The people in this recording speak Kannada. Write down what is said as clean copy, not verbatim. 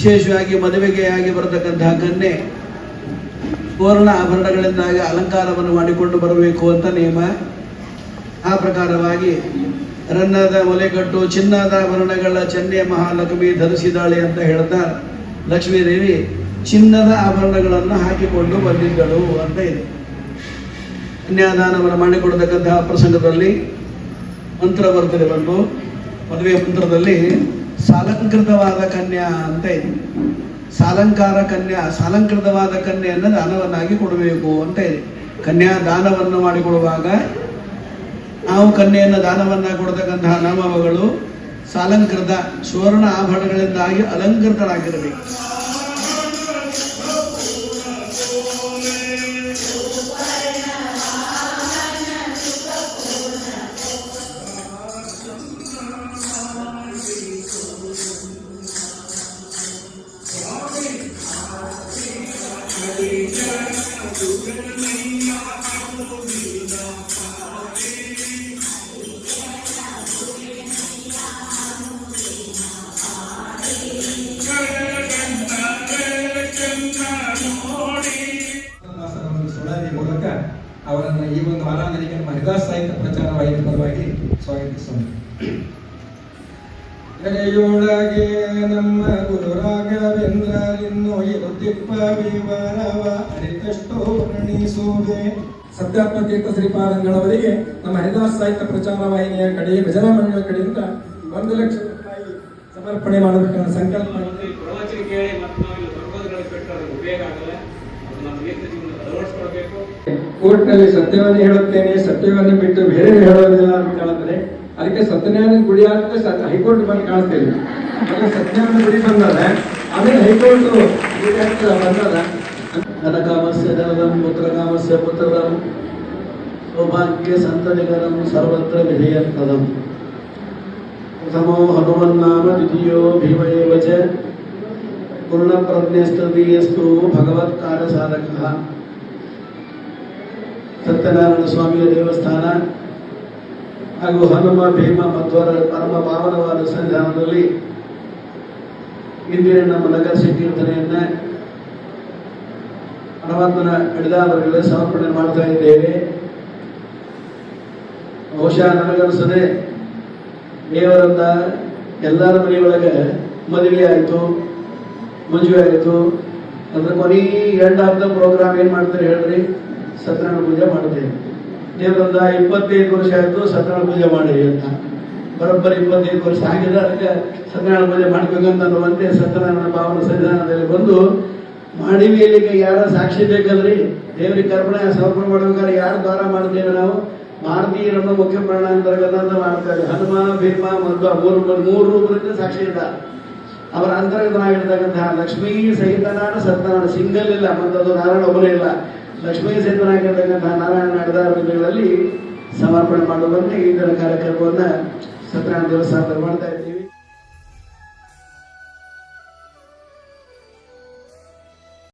ವಿಶೇಷವಾಗಿ ಮದುವೆಗೆ ಆಗಿ ಬರತಕ್ಕಂತಹ ಕನ್ಯೆ ಪೂರ್ಣ ಆಭರಣಗಳಿಂದಾಗಿ ಅಲಂಕಾರವನ್ನು ಮಾಡಿಕೊಂಡು ಬರಬೇಕು ಅಂತ ನಿಯಮ. ಆ ಪ್ರಕಾರವಾಗಿ ರನ್ನದ ಮೊಲೆಗಟ್ಟು ಚಿನ್ನದ ಆಭರಣಗಳ ಚೆನ್ನೆಯ ಮಹಾಲಕ್ಷ್ಮಿ ಧರಿಸಿದಾಳೆ ಅಂತ ಹೇಳ್ತಾ ಲಕ್ಷ್ಮೀದೇವಿ ಚಿನ್ನದ ಆಭರಣಗಳನ್ನು ಹಾಕಿಕೊಂಡು ಬಂದಿದ್ದಳು ಅಂತ ಇದೆ. ಕನ್ಯಾದಾನವನ್ನು ಮಾಡಿಕೊಡತಕ್ಕಂತಹ ಪ್ರಸಂಗದಲ್ಲಿ ಮಂತ್ರ ಬರ್ತದೆ. ಒಂದು ಮದುವೆ ಮಂತ್ರದಲ್ಲಿ ಸಾಲಂಕೃತವಾದ ಕನ್ಯಾ ಅಂತ ಇದೆ. ಸಾಲಂಕಾರ ಕನ್ಯಾ, ಸಾಲಂಕೃತವಾದ ಕನ್ಯೆಯನ್ನು ದಾನವನ್ನಾಗಿ ಕೊಡಬೇಕು ಅಂತ ಇದೆ. ಕನ್ಯಾ ದಾನವನ್ನು ಮಾಡಿಕೊಡುವಾಗ ನಾವು ಕನ್ಯೆಯನ್ನು ದಾನವನ್ನ ಕೊಡತಕ್ಕಂತಹ ನಾಮಗಳು ಸಾಲಂಕೃತ ಸುವರ್ಣ ಆಭರಣಗಳಿಂದಾಗಿ ಅಲಂಕೃತರಾಗಿರಬೇಕು. ಮೂಲಕ ಅವರನ್ನು ಈ ಒಂದು ಆರಾಧನೆಗೆ ನಮ್ಮ ಹರಿದಾಸ ಸಾಹಿತ್ಯ ಪ್ರಚಾರ ವಾಹಿನಿ ಪರವಾಗಿ ಸ್ವಾಗತಿಸೋಣ. ಎಲೆಯೊಳಗೆ ನಮ್ಮ ಗುರು ರಾಘವೇಂದ್ರರಿನ್ನು ಇರುತ್ತಿಪ್ಪ ವಿವರವ ಅರಿತಷ್ಟು ವರ್ಣಿಸುವೆ. ಸತ್ಯಾತ್ಮ ತೀರ್ಥ ಶ್ರೀಪಾದಂಗಳವರಿಗೆ ನಮ್ಮ ಹರಿದಾಸ ಸಾಹಿತ್ಯ ಪ್ರಚಾರ ವಾಹಿನಿಯ ಕಡೆ ಭಜನಾ ಮಂಡಳ ಕಡೆಯಿಂದ 1 ಲಕ್ಷ ರೂಪಾಯಿ ಸಮರ್ಪಣೆ ಮಾಡಬೇಕನ್ನ ಸಂಕಲ್ಪ ಕೋರ್ಟ್ನಲ್ಲಿ ಸತ್ಯವನ್ನು ಹೇಳುತ್ತೇನೆ, ಸತ್ಯವನ್ನು ಬಿಟ್ಟು ಬೇರೆ ಹೇಳೋದಿಲ್ಲ ಅಂತ ಕಾಣುತ್ತದೆ. ಅದಕ್ಕೆ ಸತ್ಯನಾರಾಯಣ ಗುಡಿ ಅಂತ ಹೈಕೋರ್ಟ್ ಬಂದು ಕಾಣಿಸ್ತೇವೆ. ಸತ್ಯನಾರಾಯಣ ಗುಡಿ ಬಂದದ, ಆಮೇಲೆ ಹೈಕೋರ್ಟ್ ಬಂದದ. ಧನಕಾಮಸ್ಯ ಧನದಂ ಪುತ್ರಕಾಮಸ್ಯ ಪುತ್ರದಂ ಸೌಭಾಗ್ಯ ಸಂತತಿಕರಂ ಸರ್ವತ್ರ ವಿಧೇಯರ್ಥದಂ. ಪ್ರಥಮೋ ಹನುಮನ್ನಾಮ ದ್ವಿತೀಯೋ ಭೀಮಯೇವ ಚ ಪೂರ್ಣಪ್ರಜ್ಞಸ್ತೃತೀಯಸ್ತು ಭಗವತ್ಕಾರ ಸಾಧಕಃ. ಸತ್ಯನಾರಾಯಣ ಸ್ವಾಮಿಯ ದೇವಸ್ಥಾನ ಹಾಗೂ ಹನುಮ ಭೀಮ ಮಧ್ವರ ಪರಮ ಪಾವನವಾದ ಸನ್ನಿಧಾನದಲ್ಲಿ ಇಂದಿನ ನಮ್ಮ ನಗರ ಸಂಕೀರ್ತನೆಯನ್ನ ಹನುಮಂತನ ಹಿಡಿದಾವರಿಗೆ ಸಮರ್ಪಣೆ ಮಾಡ್ತಾ ಇದ್ದೇವೆ. ಬಹುಶಃ ನನಗನ್ನಿಸದೆ ದೇವರಿಂದ ಎಲ್ಲರ ಮನೆಯೊಳಗೆ ಮದುವೆ ಆಯಿತು, ಮದುವೆ ಆಯಿತು ಅಂದ್ರೆ ಕೊನೆ ಎಂಡ್ ಆಫ್ ದ ಪ್ರೋಗ್ರಾಮ್ ಏನ್ ಮಾಡ್ತಾರೆ ಹೇಳ್ರಿ, ಸತ್ಯನಾರಾಯಣ ಪೂಜೆ ಮಾಡ್ತೇವೆ. ದೇವರಿಂದ 25 ವರ್ಷ ಆಯಿತು ಸತ್ಯನಾರಾಯಣ ಪೂಜೆ ಮಾಡಿರಿ ಅಂತ. ಬರೋಬ್ಬರಿ 25 ವರ್ಷ ಆಗಿದೆ. ಅದಕ್ಕೆ ಸತ್ಯನಾರಾಯಣ ಪೂಜೆ ಮಾಡ್ಬೇಕಂತ ಅನ್ನುವಂತೆ ಸತ್ಯನಾರಾಯಣ ಪಾವನ ಸನ್ನಿಧಾನದಲ್ಲಿ ಬಂದು ಮಾಡಿವೇಲಿಗೆ ಯಾರ ಸಾಕ್ಷಿ ಬೇಕಲ್ರಿ? ದೇವರಿಗೆ ಕರ್ಪಣೆ ಸಮರ್ಪಣೆ ಮಾಡ್ಬೇಕಾದ್ರೆ ಯಾರು ದ್ವಾರ ಮಾಡ್ತೇವೆ ನಾವು? ಭಾರತೀಯರನ್ನು ಮುಖ್ಯ ಪ್ರಾಣ ಅಂತರ್ಗತ ಅಂತ ಮಾಡ್ತಾರೆ. ಹನುಮ ಭೀಮ ಮಧ್ವ ಮೂರು ರೂಪದಿಂದ ಸಾಕ್ಷಿ ಇದ್ದ. ಅವರ ಅಂತರ್ಗತನಾಗಿರ್ತಕ್ಕಂತಹ ಲಕ್ಷ್ಮೀ ಸಹಿತನಾದ ಸತ್ಯನಾರಾಯಣ ಸಿಂಗಲ್ ಇಲ್ಲ, ಮತ್ತದು ನಾರಾಯಣ ಒಬ್ಬನೇ ಇಲ್ಲ. ಲಕ್ಷ್ಮೀ ಸಹಿತನಾಗಿರ್ತಕ್ಕಂತಹ ನಾರಾಯಣ ನಡೆದಾರಗಳಲ್ಲಿ ಸಮರ್ಪಣೆ ಮಾಡುವಂತೆ ಈ ದಿನ ಕಾರ್ಯಕ್ರಮವನ್ನು ಸತ್ಯನಾರಾಯಣ ದೇವಸ್ಥಾನದಲ್ಲಿ ಮಾಡ್ತಾ ಇದ್ದೀವಿ.